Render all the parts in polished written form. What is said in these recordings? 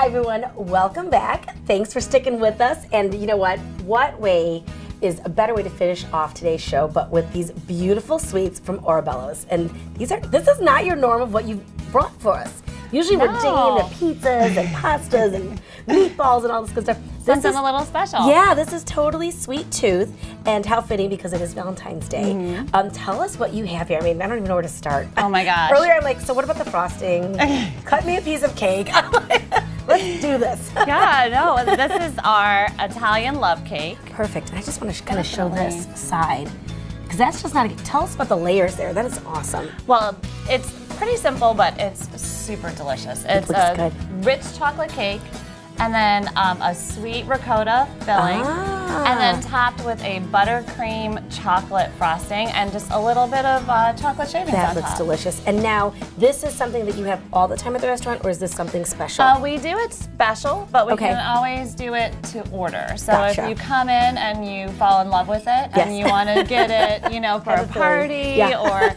Hi everyone, welcome back. Thanks for sticking with us. And you know what? What way is a better way to finish off today's show but with these beautiful sweets from Orobello's. And this is not your norm of what you brought for us. Usually we're digging into pizzas and pastas and meatballs and all this good stuff. Something a little special. Yeah, this is totally sweet tooth, and how fitting because it is Valentine's Day. Tell us what you have here. I mean, I don't even know where to start. Oh my gosh. Earlier I'm like, so what about the frosting? Cut me a piece of cake. Let's do this. Yeah, no, this is our Italian love cake. Perfect. And I just want to kind of show this side, because that's just not, tell us about the layers there. That is awesome. Well, it's pretty simple, but it's super delicious. It's a rich chocolate cake, and then a sweet ricotta filling, and then topped with a buttercream chocolate frosting and just a little bit of chocolate shavings on top. That looks delicious. And now, this is something that you have all the time at the restaurant, or is this something special? We do it special, but we can always do it to order. So if you come in and you fall in love with it and you want to get it, you know, for a party or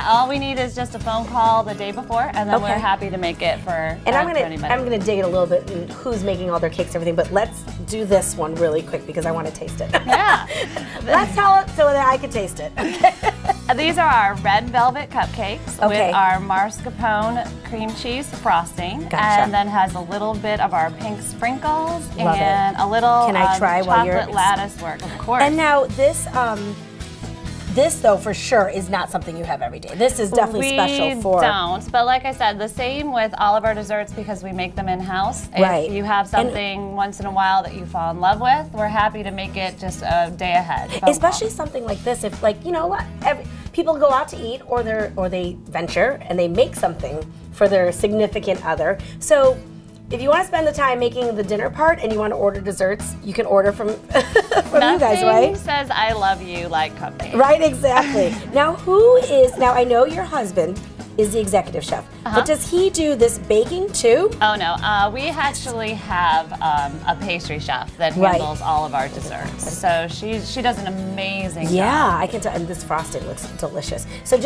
all we need is just a phone call the day before, and then we're happy to make it for anybody. I'm gonna dig it a little bit in who's making all their cakes and everything, but let's do this one really quick because I want to taste it. Yeah. Let's tell it so that I can taste it. These are our red velvet cupcakes with our mascarpone cream cheese frosting, and then has a little bit of our pink sprinkles and a little chocolate lattice work, of course. And now this though for sure is not something you have every day. This is definitely special for. We don't, but like I said, the same with all of our desserts because we make them in-house. If you have something once in a while that you fall in love with, we're happy to make it just a day ahead. Especially something like this, if like, you know, people go out to eat or they venture and they make something for their significant other. So if you want to spend the time making the dinner part and you want to order desserts, you can order from you guys, right? Nothing says I love you like cupcakes. Right, exactly. Now I know your husband is the executive chef, but does he do this baking too? Oh no, we actually have a pastry chef that handles all of our desserts. So she does an amazing job. Yeah, I can tell, and this frosting looks delicious. So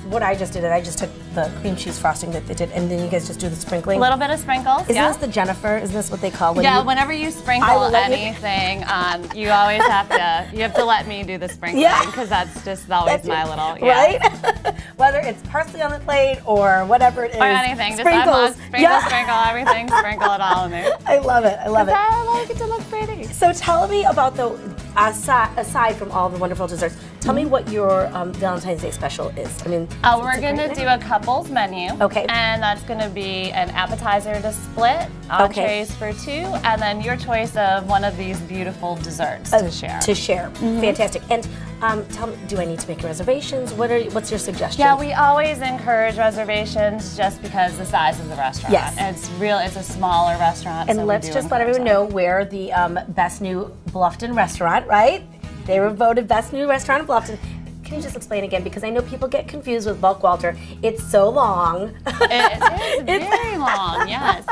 what I just did, I just took the cream cheese frosting that they did, and then you guys just do the sprinkling. A little bit of sprinkles. Isn't this the Jennifer? Isn't this what they call it? Whenever you sprinkle anything, you always have to let me do the sprinkling because that's just always my little right. Whether it's parsley on the plate or whatever it is, or anything, sprinkles. Just sprinkle everything, sprinkle it all in there. I love it. I love it. I like it to look pretty. So tell me about aside from all the wonderful desserts, tell me what your Valentine's Day special is. I mean, we're going to do a couples menu. Okay. And that's going to be an appetizer to split, entrees for two, and then your choice of one of these beautiful desserts to share. Fantastic. And tell me, do I need to make reservations? What's your suggestion? Yeah, we always encourage reservations just because the size of the restaurant. Yes. It's a smaller restaurant. And let's just let everyone know where the best new Bluffton restaurant, right? They were voted best new restaurant in Bluffton. Can you just explain again? Because I know people get confused with Buckwalter. It's so long. It is very long, yes.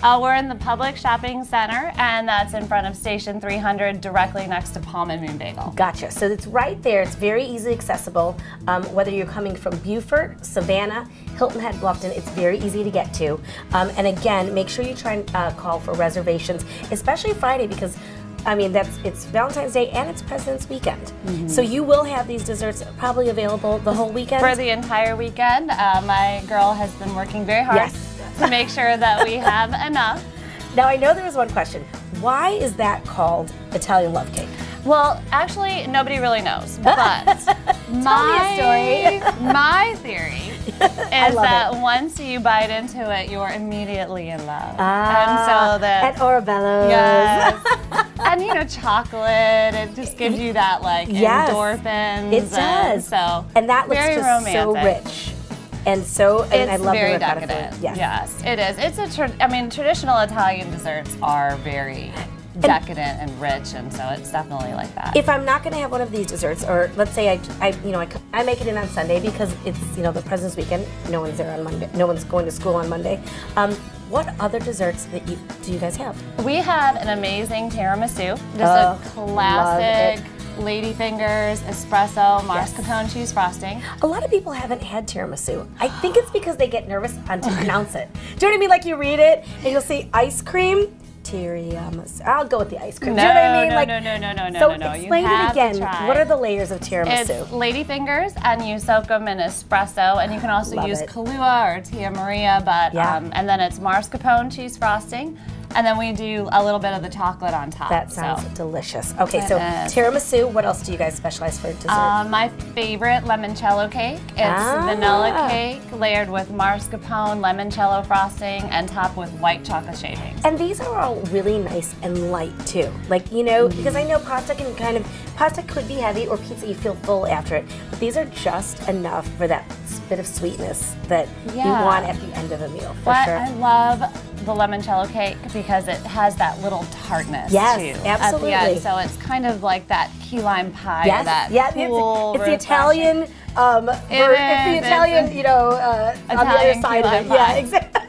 We're in the Public Shopping Center, and that's in front of Station 300, directly next to Palm and Moon Bagel. Gotcha. So it's right there. It's very easily accessible. Whether you're coming from Beaufort, Savannah, Hilton Head, Bluffton, it's very easy to get to. And again, make sure you try and call for reservations, especially Friday, because I mean, it's Valentine's Day and it's President's Weekend. So you will have these desserts probably available the whole weekend? For the entire weekend. My girl has been working very hard to make sure that we have enough. Now, I know there was one question. Why is that called Italian love cake? Well, actually, nobody really knows, but my theory is that once you bite into it, you're immediately in love. And so at Orobello. Yes. And you know, chocolate, it just gives you that like endorphins. It does. And that looks just romantic. So rich. And I love very the decadent. Yes, it is. Traditional Italian desserts are very decadent and rich, and so it's definitely like that. If I'm not going to have one of these desserts, or let's say I make it in on Sunday because it's the President's Weekend, no one's there on Monday, no one's going to school on Monday. What other desserts do you guys have? We have an amazing tiramisu, just a classic ladyfingers, espresso, mascarpone cheese frosting. A lot of people haven't had tiramisu. I think it's because they get nervous to pronounce it. Do you know what I mean? Like you read it and you'll see ice cream, tiramisu. I'll go with the ice cream. Do you know what I mean? No. So explain it again. What are the layers of tiramisu? It's ladyfingers, and you soak them in espresso, and you can also use Kahlua or Tia Maria, but and then it's mascarpone cheese frosting. And then we do a little bit of the chocolate on top. That sounds delicious. Okay, so tiramisu, what else do you guys specialize for dessert? My favorite, limoncello cake. It's vanilla cake layered with mascarpone, limoncello frosting, and topped with white chocolate shavings. And these are all really nice and light too. Like, you know, because I know pasta could be heavy, or pizza you feel full after it. But these are just enough for that bit of sweetness that you want at the end of a meal, for sure. I love the limoncello cake because it has that little tartness too absolutely. at the end. So it's kind of like that key lime pie or that cool, it's the Italian it's the Italian, you know, on the other side of it. Yeah, exactly.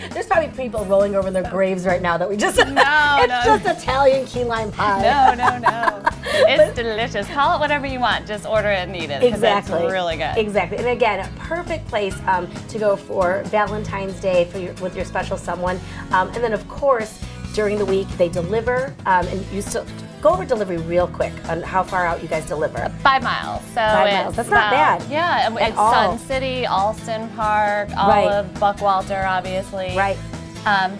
There's probably people rolling over in their graves right now that we just it's just Italian key lime pie. No. It's delicious. Call it whatever you want. Just order it and eat it. Exactly. It's really good. Exactly. And again, a perfect place to go for Valentine's Day with your special someone. And then, of course, during the week, they deliver. And you still go over delivery real quick on how far out you guys deliver. 5 miles. So 5 miles. That's not bad. Yeah. It's Sun City, Alston Park, all of Buckwalter, obviously. Right.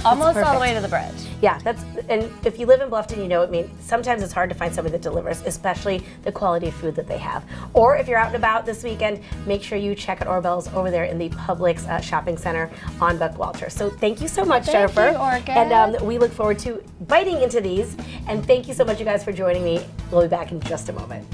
Almost all the way to the bridge. Yeah, and if you live in Bluffton, you know what I mean. Sometimes it's hard to find somebody that delivers, especially the quality of food that they have. Or if you're out and about this weekend, make sure you check out Orobello's over there in the Publix shopping center on Buckwalter. So thank you so much, Jennifer. Thank you, And we look forward to biting into these. And thank you so much, you guys, for joining me. We'll be back in just a moment.